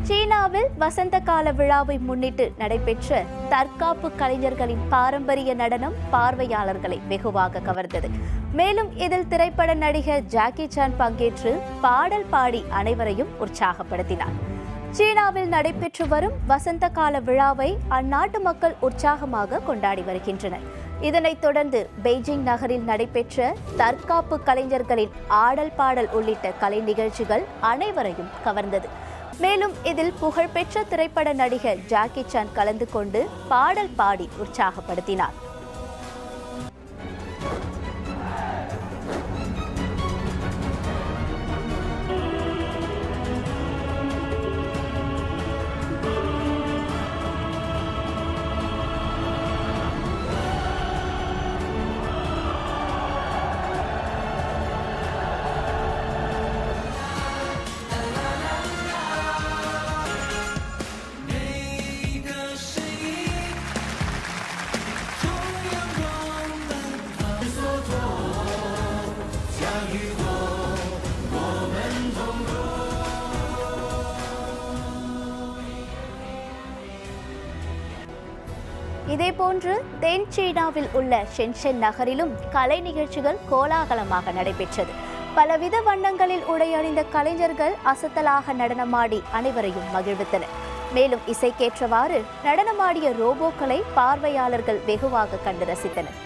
சீனாவில் வசந்த கால விழாவை முன்னிட்டு நடைபெற்ற தற்காப்பு கலைஞர்களின் பாரம்பரிய நடனம் பார்வையாளர்களை வெகுவாக கவர்ந்தது. மேலும் இதில் திரைப்பட நடிகர் ஜாக்கி சான் பங்கேற்று பாடல் பாடி அனைவரையும் உற்சாகப்படுத்தினார். சீனாவில் நடைபெற்று வரும் வசந்த கால விழாவை அந்நாட்டு மக்கள் உற்சாகமாக கொண்டாடி வருகின்றனர். இதனைத் தொடர்ந்து பெய்ஜிங் நகரில் நடைபெற்ற தற்காப்பு கலைஞர்களின் ஆடல் பாடல் உள்ளிட்ட கலை நிகழ்ச்சிகள் அனைவரையும் கவர்ந்தது. மேலும் இதில் புகழ்பெற்ற திரைப்பட நடிகர் ஜாக்கி சான் கலந்து கொண்டு பாடல் பாடி உற்சாகப்படுத்தினார். இதேபோன்று தென் சீனாவில் உள்ள ஷென்ஷென் நகரிலும் கலை நிகழ்ச்சிகள் கோலாகலமாக நடைபெற்றது. பலவித வண்ணங்களில் உடையணிந்த கலைஞர்கள் அசத்தலாக நடனமாடி அனைவரையும் மகிழ்வித்தனர். மேலும் இசைக்கேற்றவாறு நடனமாடிய ரோபோக்களை பார்வையாளர்கள் வெகுவாக கண்டு ரசித்தனர்.